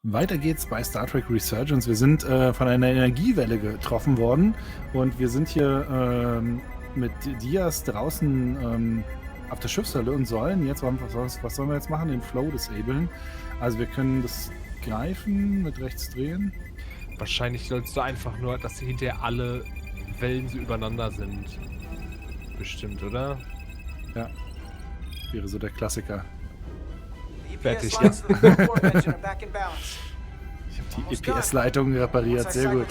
Weiter geht's bei Star Trek Resurgence. Wir sind von einer Energiewelle getroffen worden und wir sind hier mit Dias draußen auf der Schiffshölle und sollen jetzt, was sollen wir jetzt machen? Den Flow disablen. Also wir können das greifen, mit rechts drehen. Wahrscheinlich sollst du einfach nur, dass hinterher alle Wellen so übereinander sind. Bestimmt, oder? Ja, wäre so der Klassiker. Fertig, ja. Ich habe die EPS-Leitung repariert, sehr gut.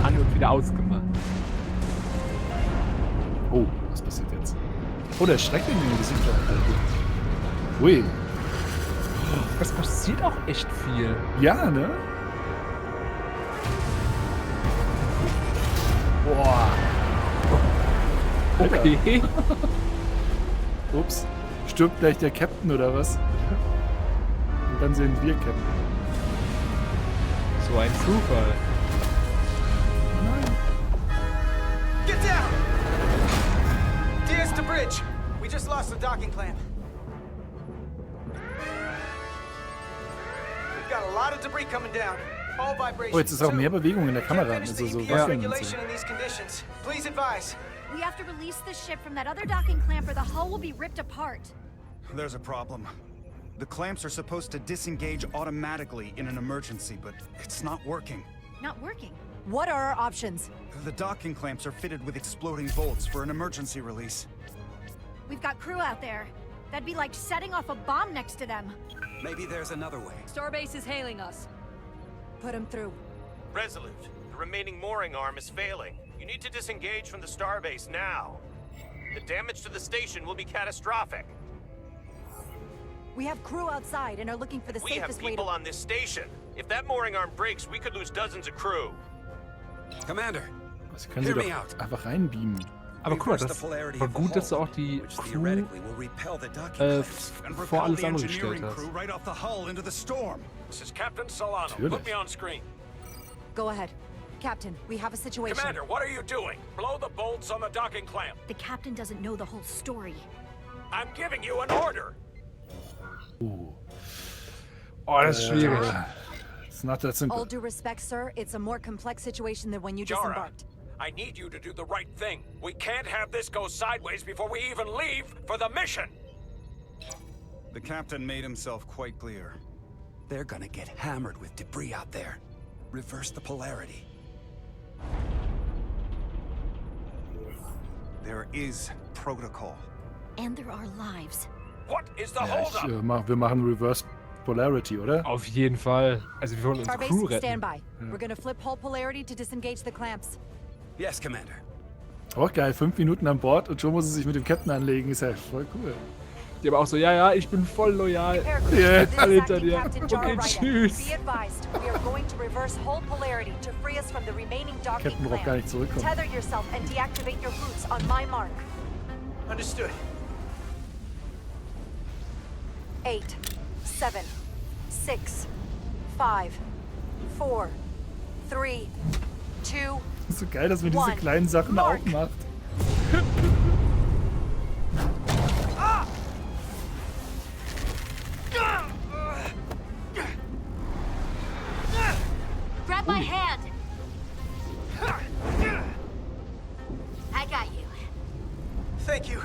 An- und wieder ausgemacht. Oh, was passiert jetzt? Oh, der Schreck in dem Gesicht. Ui. Das passiert auch echt viel. Ja, ne? Boah. Okay. Ups. Stirbt gleich der Captain oder was? Und dann sind wir Captain. So ein Zufall. Nein. Get down! Diaz to bridge. We just lost the docking clamp. We've got a lot of debris coming down. All vibrations. Oh, jetzt ist auch mehr Bewegung in der Kamera. Also so Waffeln und so. Please advise. We have to release the ship from that other docking clamp or the hull will be ripped apart. There's a problem. The clamps are supposed to disengage automatically in an emergency, but it's not working. Not working. What are our options? The docking clamps are fitted with exploding bolts for an emergency release. We've got crew out there. That'd be like setting off a bomb next to them. Maybe there's another way. Starbase is hailing us. Put him through. Resolute, the remaining mooring arm is failing. You need to disengage from the starbase now. The damage to the station will be catastrophic. We have crew outside and are looking for the We have safest way people to... on this station. If that mooring arm breaks, we could lose dozens of crew. Commander, Das können sie doch einfach reinbeamen. Aber guck mal, das war gut, dass du auch die Crew vor alles andere gestellt hast. This is Captain Solano. Natürlich. Put me on screen. Go ahead. Captain, we have a situation. Commander, what are you doing? Blow the bolts on the docking clamp. The captain doesn't know the whole story. I'm giving you an order. Oh, das ist schwierig. It's not that simple. All due respect, sir, it's a more complex situation than when you Jara, disembarked. I need you to do the right thing. We can't have this go sideways before we even leave for the mission. The captain made himself quite clear. They're gonna get hammered with debris out there. Reverse the polarity. There is protocol. And there are lives. What is the Ja, holdup? wir machen Reverse Polarity, oder? Auf jeden Fall. Also wir wollen unsere Crew Starbase, retten. stand by. We're gonna flip hull polarity to disengage the clamps. Yes, Commander. Auch geil, 5 Minuten an Bord und schon muss sie sich mit dem Captain anlegen. Ist ja voll cool. Die aber auch so, ja, ich bin voll loyal. Yeah. Alle hinter dir. Okay, tschüss. Be advised, we are going to reverse hull polarity to free us from the remaining docking Captain braucht gar nicht zurückkommen. Tether yourself and deactivate your boots on my mark. Understood. 8, 7, 6, 5, 4, 3, 2, Ist so geil, dass man diese One. kleinen Sachen Mark. auch macht. Grab my hand. I got you. Thank you.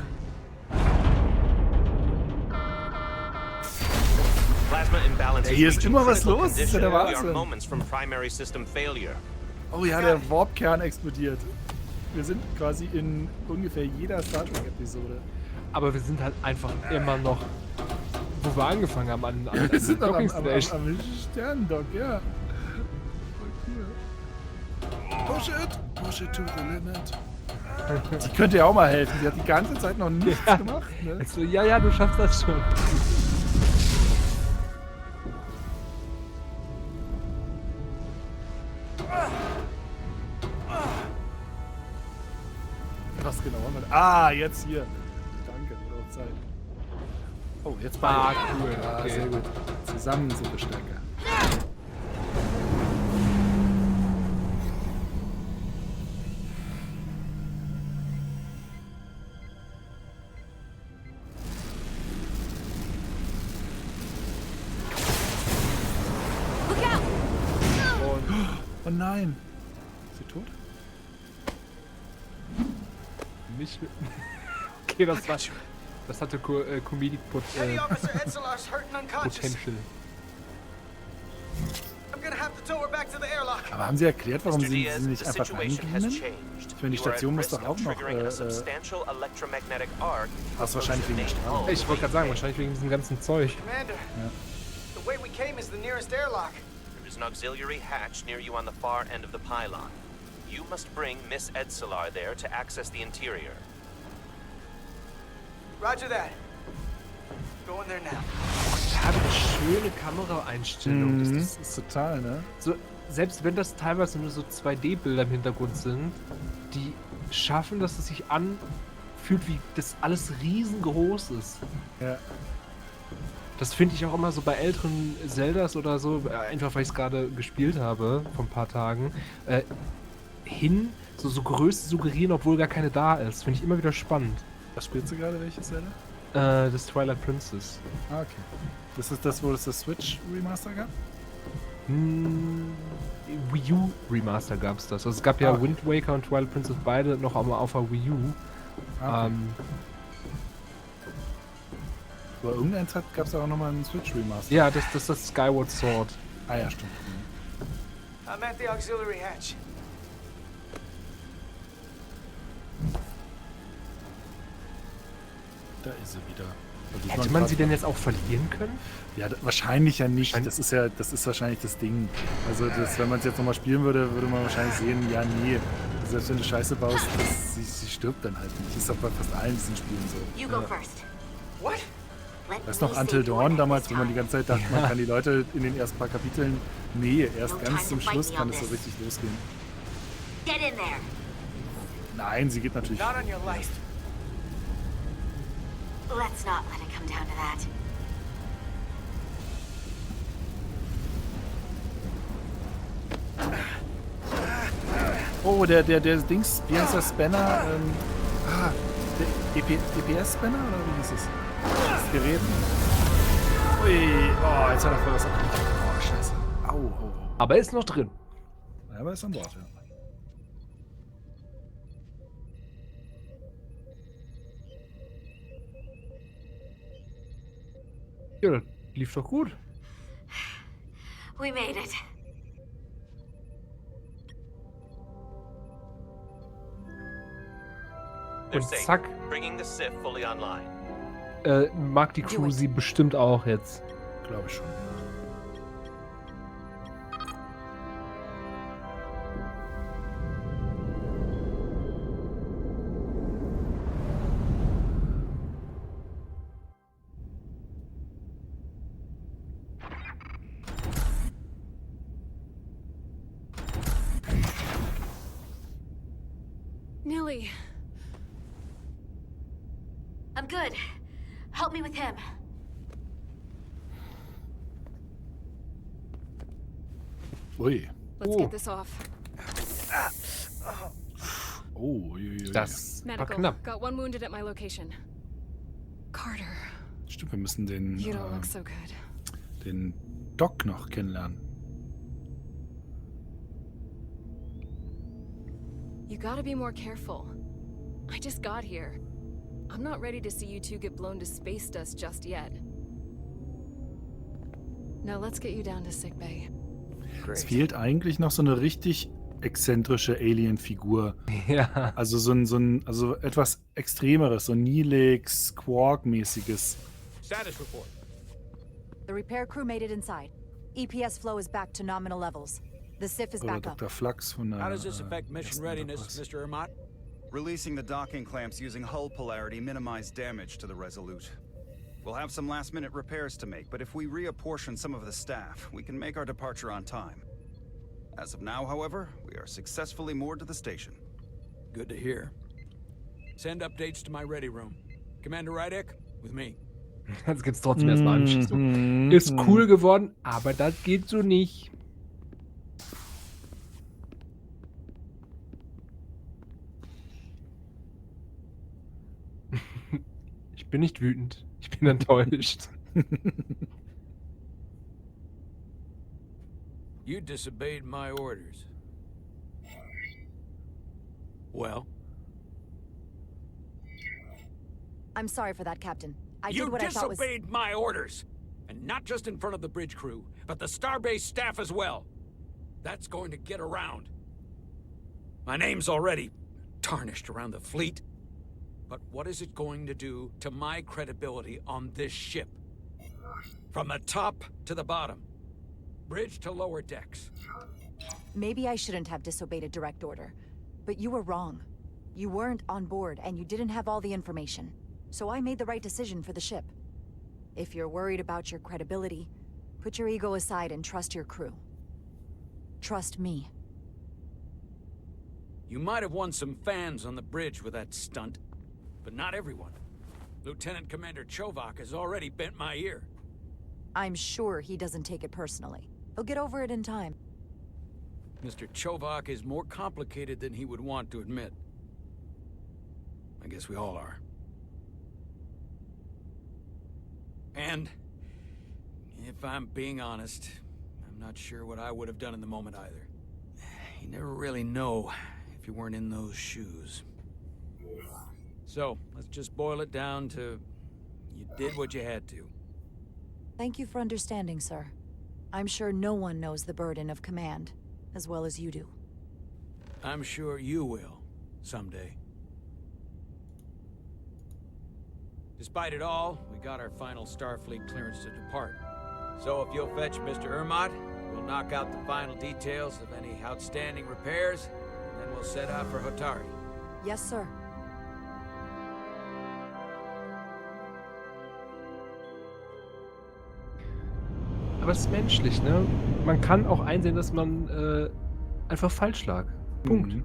Plasma imbalance Ey, hier ist reaching immer was critical los, das ist ja der condition. We are Wahnsinn. moments from primary system failure. Oh ja, der Warp-Kern explodiert. Wir sind quasi in ungefähr jeder Star Trek-Episode. Aber wir sind halt einfach immer noch, wo wir angefangen haben, an Wir sind noch Docking am Station. Sternendock, ja. Push it to the limit. Die könnte ja auch mal helfen. Die hat die ganze Zeit noch nichts gemacht. Ne? Also, ja, du schaffst das schon. Was genau haben wir da? Ah, jetzt hier. Danke, wird auch Zeit. Oh, jetzt beide. Ah, cool. Ah, Okay. sehr gut. Zusammen sind wir stärker. Oh nein. Ist sie tot? Nicht mit... Okay, das hatte Comedic Petty Officer Etzelar's hurt and unconscious. Potential. I'm gonna have to tow her back to the airlock. Aber haben sie erklärt, warum Mr. sie Diaz, nicht the einfach situation reingehen? has changed. Ich meine, die You are at Station muss risk doch auch of noch... triggering a substantial electromagnetic arc was wahrscheinlich wegen der Strahlung. Ich wollte gerade sagen, wahrscheinlich wegen diesem ganzen Zeug. Commander, the way we came is the nearest airlock. There is an auxiliary hatch near you on the far end of the pylon. You must bring Miss Etzelar there to access the interior. Roger that. Go in there now. Ich habe eine schöne Kameraeinstellung. Mhm. Das ist Total, ne? so, selbst wenn das teilweise nur so 2D-Bilder im Hintergrund sind, die schaffen, dass es sich anfühlt, wie das alles riesengroß ist. Ja. Das finde ich auch immer so bei älteren Zeldas oder so, einfach weil ich es gerade gespielt habe, vor ein paar Tagen, so Größe suggerieren, obwohl gar keine da ist. Finde ich immer wieder spannend. Was spielst du gerade? Welches Zelda? Das Twilight Princess. Ah, okay. Das ist das, wo es das Switch Remaster gab? Wii U Remaster gab es das. Also es gab ja okay. Wind Waker und Twilight Princess beide noch einmal auf der Wii U. Okay. Aber irgendeins gab es auch nochmal einen Switch Remaster. Ja, das ist das Skyward Sword. Ah ja, stimmt. I'm at the auxiliary hatch. Da ist sie wieder. Also Hätte man sie denn jetzt auch verlieren können? Ja, wahrscheinlich ja nicht. Das ist wahrscheinlich das Ding. Also wenn man es jetzt nochmal spielen würde, würde man wahrscheinlich sehen, ja nee, selbst wenn du Scheiße baust, sie stirbt dann halt nicht. Das ist doch bei fast allen diesen Spielen so. You go first. What? Weißt du noch Until Dawn damals, wo man die ganze Zeit dachte, man kann die Leute in den ersten paar Kapiteln, nee, erst ganz zum Schluss kann es so richtig losgehen. Get in there. Nein, sie geht natürlich. Not on your life. Let's not let it come down to that. Oh, der Dings, wie heißt der Spanner? Der DPS-Spanner oder wie hieß es? Das Gerät. Ui, oh, jetzt hat er voll was abgekriegt. Oh, scheiße. Au. Aber er ist noch drin. Ja, aber er ist an Bord, ja. Ja, das lief doch gut. We made it. They're Und safe. zack, Bringing the Sith fully online. mag die Crew sie bestimmt auch jetzt. Glaube ich schon. Nilly. I'm good. Help me with him. Ui. Let's get this off. Oh, ui. Das war Medical. knapp. Got one wounded at my location. Carter. Stimmt, wir müssen den You don't look so good. den Doc noch kennenlernen. You gotta be more careful. I just got here. I'm not ready to see you two get blown to space dust just yet. Now let's get you down to sickbay. Es fehlt eigentlich noch so eine richtig exzentrische Alien-Figur. Ja. Also also etwas Extremeres, so Neelix, Quark-mäßiges. Status report. The repair crew made it inside. EPS flow is back to nominal levels. The SIF is Oder back up. Dr. Flux von der How does this affect mission ersten readiness, Enterprise. Mr. Ermont? Releasing the docking clamps using hull polarity minimized damage to the Resolute. We'll have some last-minute repairs to make, but if we reapportion some of the staff, we can make our departure on time. As of now, however, we are successfully moored to the station. Good to hear. Send updates to my ready room. Commander Rydek, with me. Jetzt gibt's trotzdem erstmal Anschießung. Ist cool geworden, aber das geht so nicht. Ich bin nicht wütend. Ich bin enttäuscht. You disobeyed my orders. Well? I'm sorry for that, Captain. I You did what I thought was... disobeyed my orders! And not just in front of the bridge crew, but the Starbase staff as well. That's going to get around. My name's already tarnished around the fleet. But what is it going to do to my credibility on this ship? From the top to the bottom. Bridge to lower decks. Maybe I shouldn't have disobeyed a direct order. But you were wrong. You weren't on board, and you didn't have all the information. So I made the right decision for the ship. If you're worried about your credibility, put your ego aside and trust your crew. Trust me. You might have won some fans on the bridge with that stunt, but not everyone. Lieutenant Commander Chovak has already bent my ear. I'm sure he doesn't take it personally. He'll get over it in time. Mr. Chovak is more complicated than he would want to admit. I guess we all are. And, if I'm being honest, I'm not sure what I would have done in the moment either. You never really know if you weren't in those shoes. So, let's just boil it down to, you did what you had to. Thank you for understanding, sir. I'm sure no one knows the burden of command as well as you do. I'm sure you will, someday. Despite it all, we got our final Starfleet clearance to depart. So if you'll fetch Mr. Ermot, we'll knock out the final details of any outstanding repairs, and then we'll set out for Hotari. Yes, sir. Aber es ist menschlich, ne? Man kann auch einsehen, dass man einfach falsch lag. Punkt. Mhm.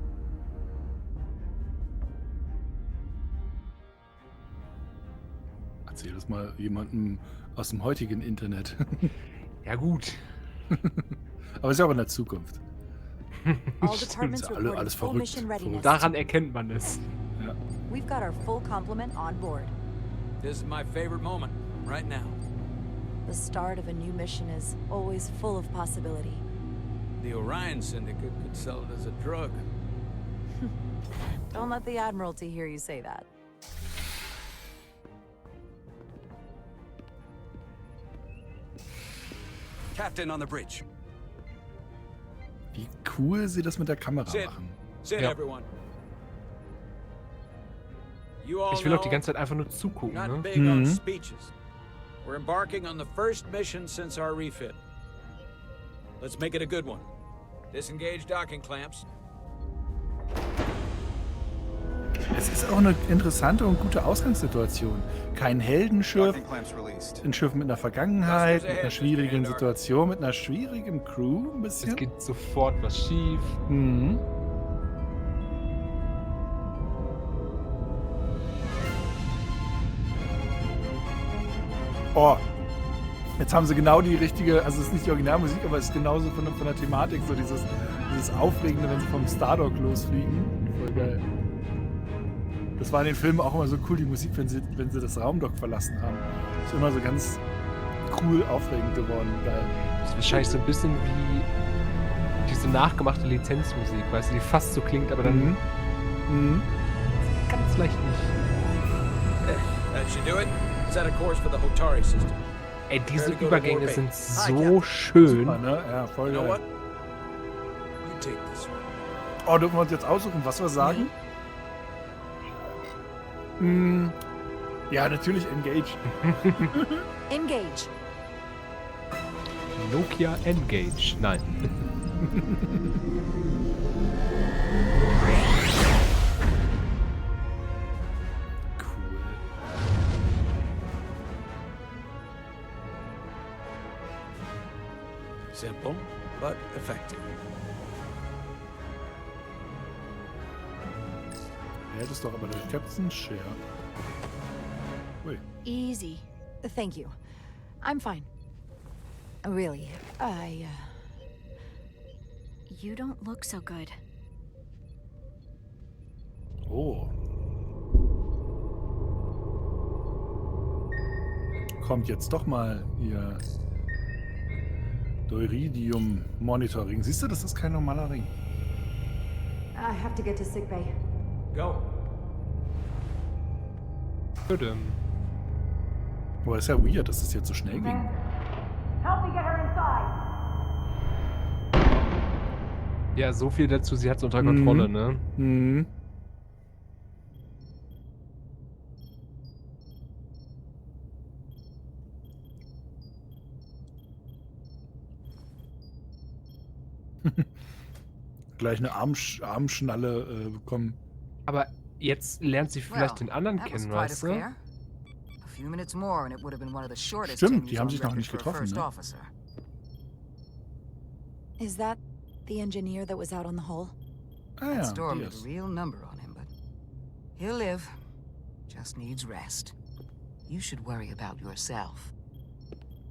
Erzähl das mal jemandem aus dem heutigen Internet. Ja gut. Aber ist ja auch in der Zukunft. All departments Ist ja reporting alles full verrückt. mission readiness. Daran erkennt man es. Ja. We've got our full complement on board. This is my favorite moment, right now. The start of a new mission is always full of possibility. The Orion Syndicate could sell it as a drug. Don't let the Admiralty hear you say that. Captain on the bridge. Wie cool sie das mit der Kamera Sit. machen. Sit, Ja. everyone. You all Ich will auch die know ganze Zeit einfach nur zugucken, not ne? big on Mhm. speeches. We're embarking on the first mission since our refit. Let's make it a good one. Disengage docking clamps. Es ist auch eine interessante und gute Ausgangssituation. Kein Heldenschiff, Docking clamps released. ein Schiff mit einer Vergangenheit, mit einer schwierigen Situation, mit einer schwierigen Crew ein Es bisschen. geht sofort was schief. Mhm. Oh, jetzt haben sie genau die richtige, also es ist nicht die Originalmusik, aber es ist genauso von der Thematik, so dieses Aufregende, wenn sie vom Stardock losfliegen. Voll geil. Das war in den Filmen auch immer so cool, die Musik, wenn sie das Raumdock verlassen haben. Ist immer so ganz cool, aufregend geworden. Geil. Das ist wahrscheinlich so ein bisschen wie diese nachgemachte Lizenzmusik, weißt du, die fast so klingt, aber dann ganz leicht nicht. That should do it. Set a course for the Hotari system. Ey, diese Prepare to go to Übergänge Wobei. sind Hi, so Captain. schön. Super, ne? Ja, voll You know geil. what? You take this one. Oh, dürfen wir uns jetzt aussuchen, was wir sagen? Ja, natürlich Engage. Engage. Nokia Engage. Nein. Cool. Simple, but effective. Ja, das ist doch aber der Captain's Share. Ui. Easy. Thank you. I'm fine. Really, You don't look so good. Oh. Kommt jetzt doch mal ihr Deuridium Monitoring. Siehst du, das ist kein normaler Ring. I have to get to sickbay. Go. Bitte. Boah, ist ja weird, dass es jetzt so schnell ging. Help me get her inside. Ja, so viel dazu, sie hat es unter Kontrolle, ne? Mhm. Gleich eine Armschnalle bekommen. Aber jetzt lernt sie vielleicht den anderen kennen, weißt du? Stimmt, die haben sich noch nicht getroffen, ne? Is that the engineer that was out on the hull? Ah ja, Storm die had a ist. real number on him, but he'll live. Just needs rest. You should worry about yourself.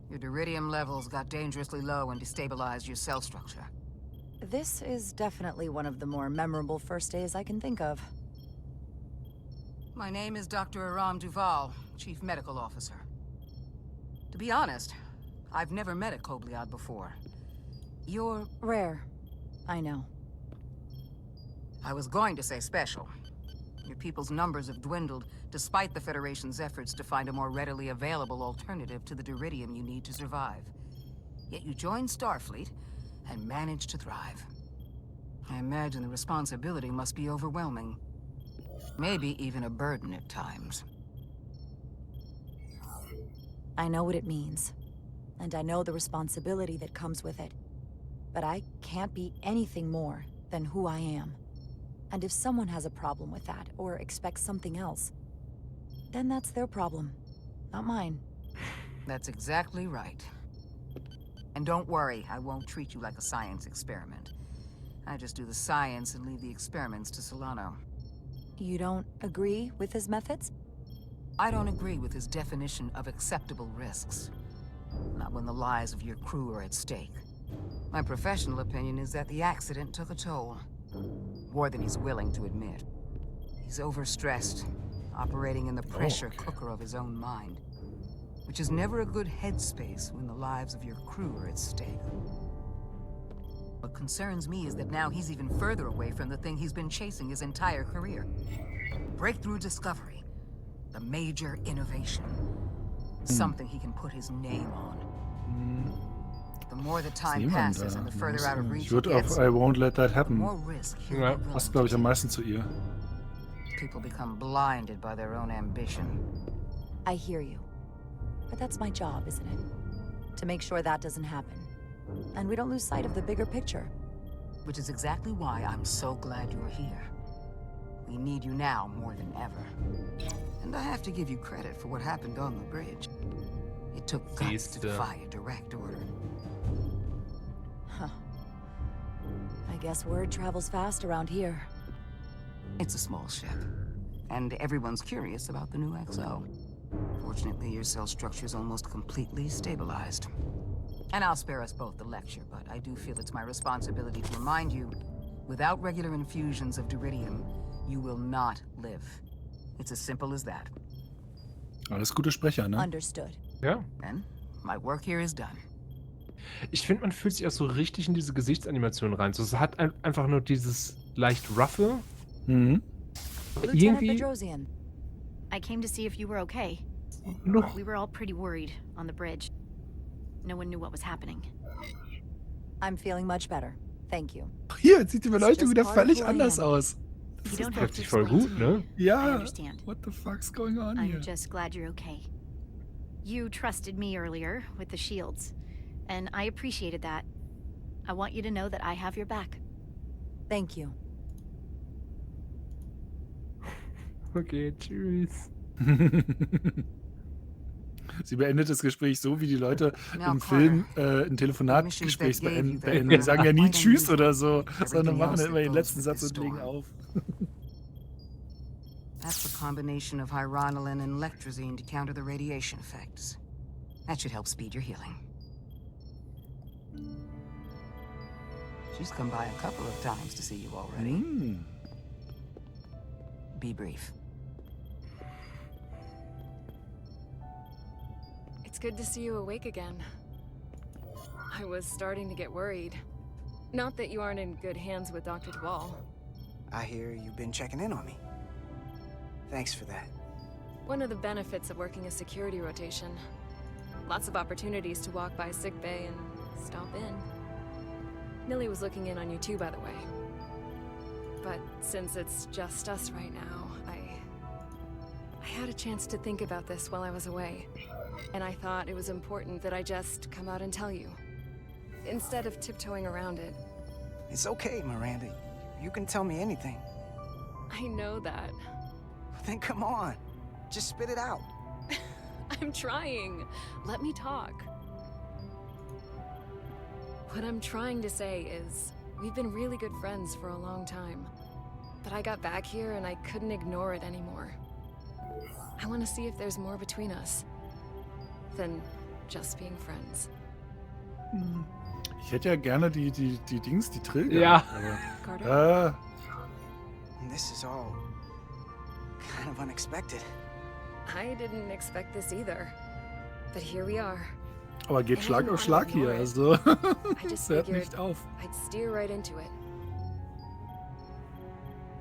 Your deridium levels got dangerously low and destabilized your cell structure. This is definitely one of the more memorable first days I can think of. My name is Dr. Aram Duval, Chief Medical Officer. To be honest, I've never met a Kobliad before. You're... Rare. I know. I was going to say special. Your people's numbers have dwindled, despite the Federation's efforts to find a more readily available alternative to the deridium you need to survive. Yet you joined Starfleet and managed to thrive. I imagine the responsibility must be overwhelming. Maybe even a burden at times. I know what it means. And I know the responsibility that comes with it. But I can't be anything more than who I am. And if someone has a problem with that, or expects something else, then that's their problem, not mine. That's exactly right. And don't worry, I won't treat you like a science experiment. I just do the science and leave the experiments to Solano. You don't agree with his methods? I don't agree with his definition of acceptable risks. Not when the lives of your crew are at stake. My professional opinion is that the accident took a toll. More than he's willing to admit. He's overstressed, operating in the pressure cooker of his own mind. Which is never a good headspace when the lives of your crew are at stake. What concerns me is that now he's even further away from the thing he's been chasing his entire career. Breakthrough discovery. The major innovation. Something he can put his name on. The more the time passes and the further out of reach Ich he würde gets, auf I won't let that the happen. more risk he'll be Ja, willing Passt, to glaube ich, am take. meisten zu ihr. People become blinded by their own ambition. I hear you. But that's my job, isn't it? To make sure that doesn't happen. And we don't lose sight of the bigger picture. Which is exactly why I'm so glad you're here. We need you now more than ever. And I have to give you credit for what happened on the bridge. It took guts to defy a direct order. Huh. I guess word travels fast around here. It's a small ship. And everyone's curious about the new XO. Fortunately, your cell structure's almost completely stabilized. And I'll spare us both the lecture, but I do feel it's my responsibility to remind you, without regular infusions of deridium, you will not live. It's as simple as that. Alles gute Sprecher, ne? Understood. Ja. Then, my work here is done. Ich finde, man fühlt sich auch so richtig in diese Gesichtsanimation rein. So, es hat einfach nur dieses leicht roughe. Mhm. Lieutenant Irgendwie Bedrosian. I came to see if you were okay. noch. We were all pretty worried on the bridge. No one knew what was happening. I'm feeling much better. Thank you. Hier, jetzt sieht die Beleuchtung wieder völlig anders aus. You don't have Trifft to sich voll explain gut, to me. ne? I Ja. understand. What the fuck's going on I'm here? just glad you're okay. You trusted me earlier with the shields, and I appreciated that. I want you to know that I have your back. Thank you. Okay, tschüss. Sie beendet das Gespräch so, wie die Leute Now, im Film Carter, ein Telefonatgespräch the missions that gave you that beenden. Die sagen ja nie why don't Tschüss you oder so, everything sondern machen else dann immer that den goes letzten with Satz this und legen storm? auf. That's the combination of hyronolin and lectrazine to counter the radiation effects. That should help speed your healing. She's come by a couple of times to see you already. Hm. Be brief. It's good to see you awake again. I was starting to get worried. Not that you aren't in good hands with Dr. Duvall. I hear you've been checking in on me. Thanks for that. One of the benefits of working a security rotation. Lots of opportunities to walk by sickbay and stop in. Millie was looking in on you too, by the way. But since it's just us right now, I had a chance to think about this while I was away. And I thought it was important that I just come out and tell you. Instead of tiptoeing around it. It's okay, Miranda. You can tell me anything. I know that. Then come on. Just spit it out. I'm trying. Let me talk. What I'm trying to say is, we've been really good friends for a long time. But I got back here and I couldn't ignore it anymore. I want to see if there's more between us than just being friends. Ich hätte ja gerne die Dings, die Trill Ja. gehabt, aber, This is all kind of unexpected. I didn't expect this either. But here we are. aber geht Schlag auf Schlag hier, also I es just hört figured nicht auf. I'd steer right into it.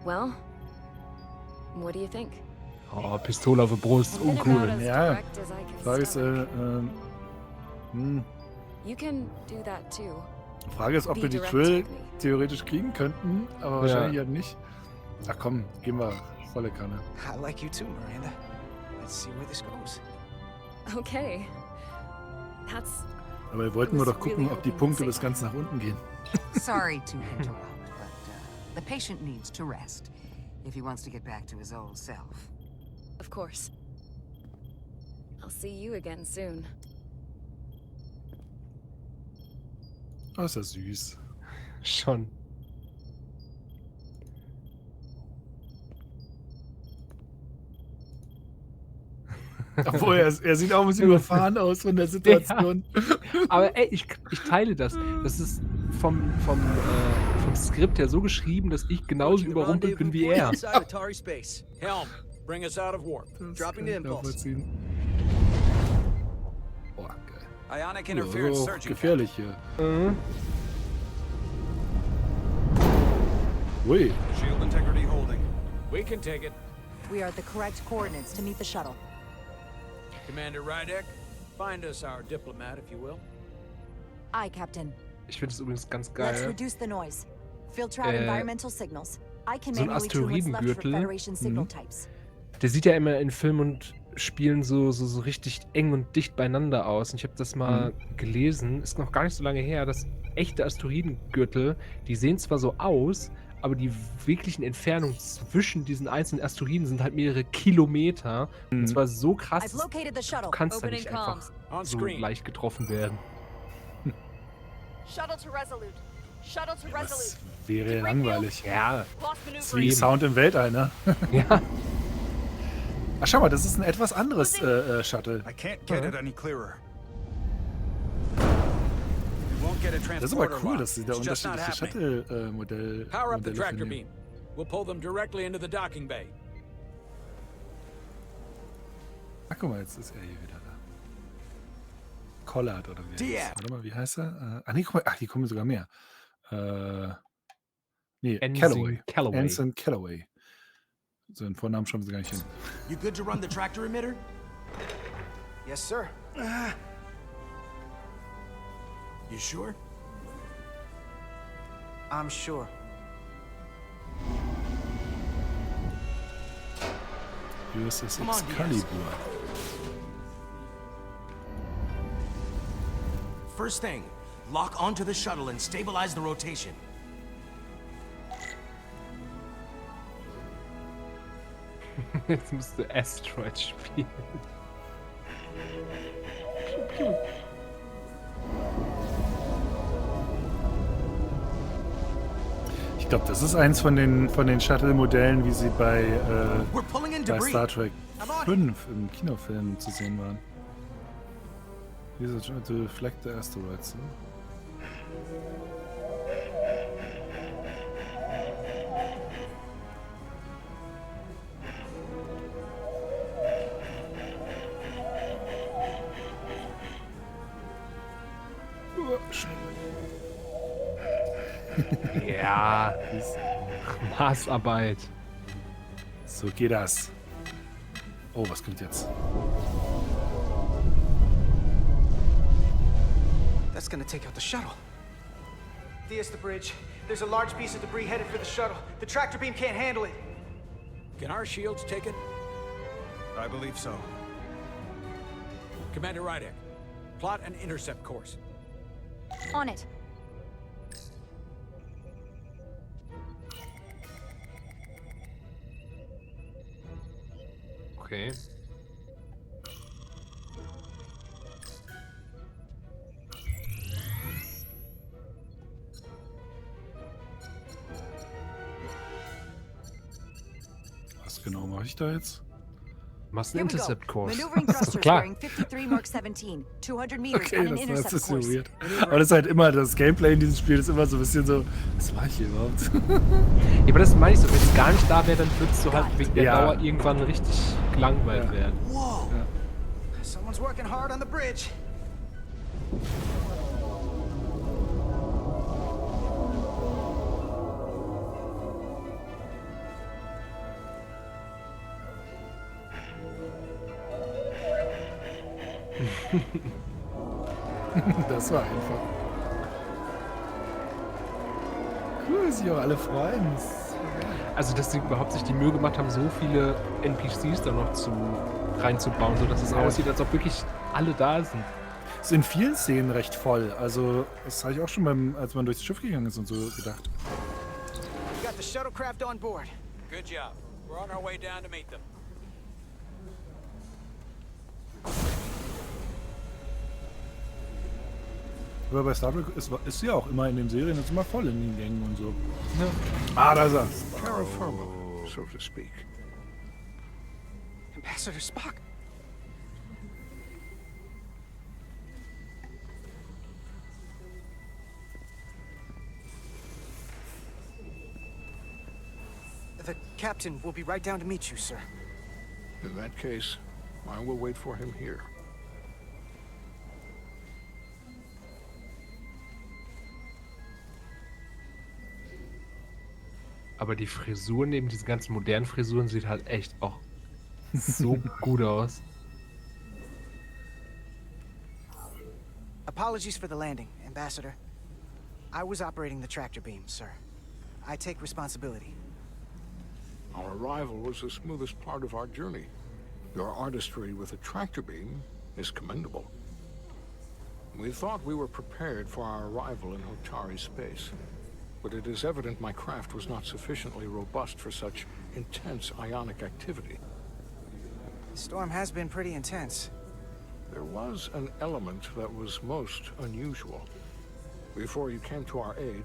Well, what do you think? Oh, Pistole auf der Brust, I've been uncool. about as Ja, direct as I can Frage ist, stomach. You can do that too. Frage ist, ob Be wir die direct Trill with me. theoretisch kriegen könnten, aber wahrscheinlich halt nicht. Ach komm, gehen wir volle Kanne. I like you too, Miranda. Let's see where this goes. Okay. That's Aber wir wollten nur doch gucken, ob die Punkte bis ganz nach unten gehen. Sorry to interrupt, but the patient needs to rest if he wants to get back to his old self. of course. I'll see you again soon. Oh, ist ja süß. Schon. Obwohl, er sieht auch ein bisschen überfahren aus von der Situation. Aber ey, ich teile das. Das ist vom Skript her so geschrieben, dass ich genauso überrumpelt bin wie er. Helm, bring us out of warp. Dropping the impulse. Boah, geil. Ionic Ja, interference so surging. gefährlich hier. Mhm. Ui. Shield integrity holding. We can take it. We are at the correct coordinates to meet the shuttle. Commander Rydek, find us our diplomat, if you will. Aye, Captain. Ich finde es übrigens ganz Let's geil. reduce the noise. Filter out environmental signals. I can so ein manually tune what's left for Asteroidengürtel. Federation signal types. Der sieht ja immer in Filmen und Spielen so richtig eng und dicht beieinander aus. Und ich habe das mal gelesen, ist noch gar nicht so lange her, dass echte Asteroidengürtel, die sehen zwar so aus, aber die wirklichen Entfernungen zwischen diesen einzelnen Asteroiden sind halt mehrere Kilometer. Und zwar so krass, I've located the shuttle. du kannst da Opening nicht einfach On so screen. leicht getroffen werden. Shuttle to Resolute. Shuttle to Das Resolute. wäre langweilig. Ja. Lost Das ist maneuvering. wie Sound im Weltall, ne? Ja. Ach, schau mal, das ist ein etwas anderes Shuttle. I can't get it any clearer. We won't get a Das ist aber transporter cool, lock. dass sie da It's just not unterschiedliche happening. Shuttle-Modelle Power up the tractor finden. beam. We'll pull them directly into the docking bay. Ach, guck mal, jetzt ist er hier wieder da. Collard oder wie er heißt. Warte mal, wie heißt er? Nee, guck mal, ach, hier kommen sogar mehr. Nee, Ensign Calloway. Ensign Calloway. So einen Vornamen schreiben sie gar nicht hin. You good to run the tractor emitter? Yes, sir. You sure? I'm sure. USS Come on, Excalibur. First thing, lock onto the shuttle and stabilize the rotation. Jetzt musst du Asteroid spielen. Ich glaube, das ist eins von den Shuttle-Modellen, wie sie bei We're pulling in bei debris. Star Trek I'm on it. 5 im Kinofilm zu sehen waren. Hier ist to deflect the asteroids. Ne? Ja. Maßarbeit. So geht das. Oh, was kommt jetzt? That's gonna take out the shuttle. There's the bridge. There's a large piece of debris headed for the shuttle. The tractor beam can't handle it. Can our shields take it? I believe so. Commander Rydek, plot an intercept course. On it. Okay. Was genau mache ich da jetzt? Machst einen Here we go. Intercept-Kurs. Maneuvering Ist doch thrusters klar. bearing 53 Mark 17. 200 meters Okay, on an das intercept ist so course. weird. Aber das ist halt immer, das Gameplay in diesem Spiel ist immer so ein bisschen so, was mache ich hier überhaupt? Ja, aber das meine ich so, wenn es gar nicht da wäre, dann würdest du halt wegen der Ja. Dauer irgendwann richtig gelangweilt werden. Whoa! Someone's working hard on the bridge. Das war einfach. Cool, dass sich auch alle freuen. Also, dass sie überhaupt sich die Mühe gemacht haben, so viele NPCs da noch reinzubauen, sodass es aussieht, als ob wirklich alle da sind. Ist in vielen Szenen recht voll. Also, das habe ich auch schon als man durchs Schiff gegangen ist und so gedacht. We got the shuttlecraft on board. Good job. We're on our way down to meet them. Aber bei Star Trek ist ja auch immer in den Serien jetzt immer voll in den Gängen und so. Ja. Ah, da ist er. Terra firma, so to speak. Ambassador Spock. The captain will be right down to meet you, sir. In that case, I will wait for him here. Aber die Frisur neben diesen ganzen modernen Frisuren sieht halt echt auch so gut aus. Apologies for the landing, Ambassador. I was operating the tractor beam, sir. I take responsibility. Our arrival was the smoothest part of our journey. Your artistry with a tractor beam is commendable. We thought we were prepared for our arrival in Hotari space, but it is evident my craft was not sufficiently robust for such intense ionic activity. The storm has been pretty intense. There was an element that was most unusual. Before you came to our aid,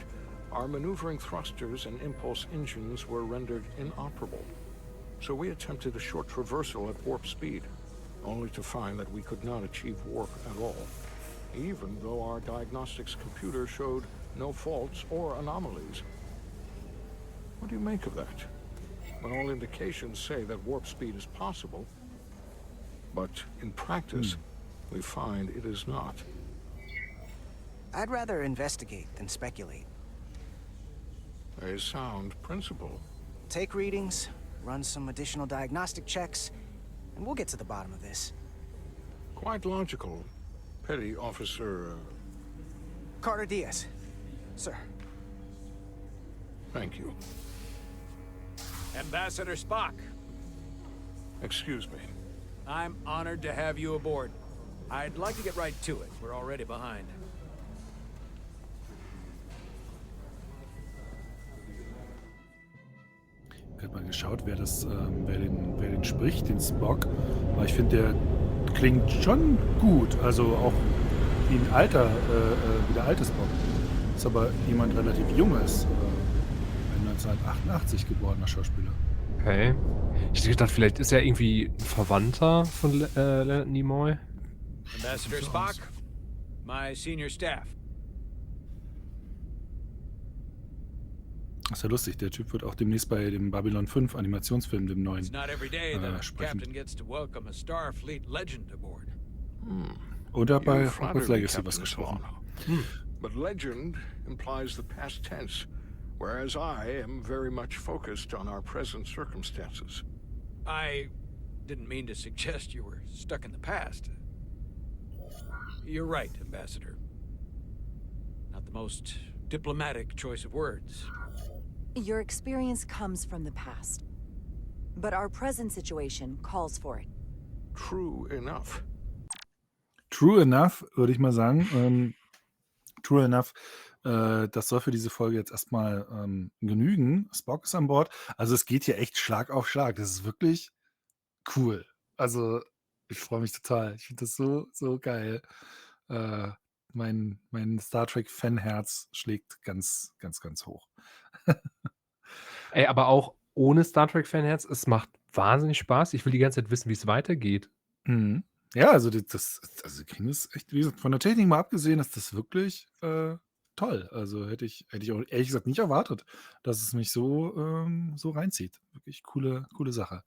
our maneuvering thrusters and impulse engines were rendered inoperable. So we attempted a short traversal at warp speed, only to find that we could not achieve warp at all, even though our diagnostics computer showed no faults or anomalies. What do you make of that? When all indications say that warp speed is possible, but in practice, we find it is not. I'd rather investigate than speculate. A sound principle. Take readings, run some additional diagnostic checks, and we'll get to the bottom of this. Quite logical, Petty Officer... Carter Diaz. Sir. Thank you. Ambassador Spock, Excuse me. I'm honored to have you aboard. I'd like to get right to it. We're already behind. Ich habe mal geschaut, wer den spricht, den Spock. Aber ich finde, der klingt schon gut. Also auch wie wie der alte Spock. Ist aber jemand relativ Junges. Ein 1988 geborener Schauspieler. Okay. Ich hätte gedacht, vielleicht ist er irgendwie ein Verwandter von Leonard Nimoy. Ambassador Spock, my senior staff. Das ist ja lustig, der Typ wird auch demnächst bei dem Babylon 5 Animationsfilm, dem neuen, It's not every day that a sprechen. captain gets to welcome a Starfleet legend aboard. Und er hat bei You flatter Hogwarts me, Legacy was Captain gesprochen. Swan. But legend implies the past tense, whereas I am very much focused on our present circumstances. I Didn't mean to suggest you were stuck in the past. You're right, Ambassador. Not the most diplomatic choice of words. Your experience comes from the past. But our present situation calls for it. True enough. True enough, würde ich mal sagen. True enough, das soll für diese Folge jetzt erstmal genügen. Spock ist an Bord. Also es geht hier echt Schlag auf Schlag. Das ist wirklich cool. Also ich freue mich total. Ich finde das so geil. Mein Star Trek-Fanherz schlägt ganz, ganz, ganz hoch. Ey, aber auch ohne Star Trek-Fanherz, es macht wahnsinnig Spaß. Ich will die ganze Zeit wissen, wie es weitergeht. Mhm. Ja, also also die kriegen das echt, wie gesagt, von der Technik mal abgesehen, ist das wirklich toll. Also hätte ich auch ehrlich gesagt nicht erwartet, dass es mich so reinzieht. Wirklich coole Sache.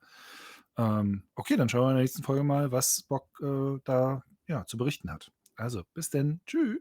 Okay, dann schauen wir in der nächsten Folge mal, was Spock da zu berichten hat. Also, bis denn. Tschüss.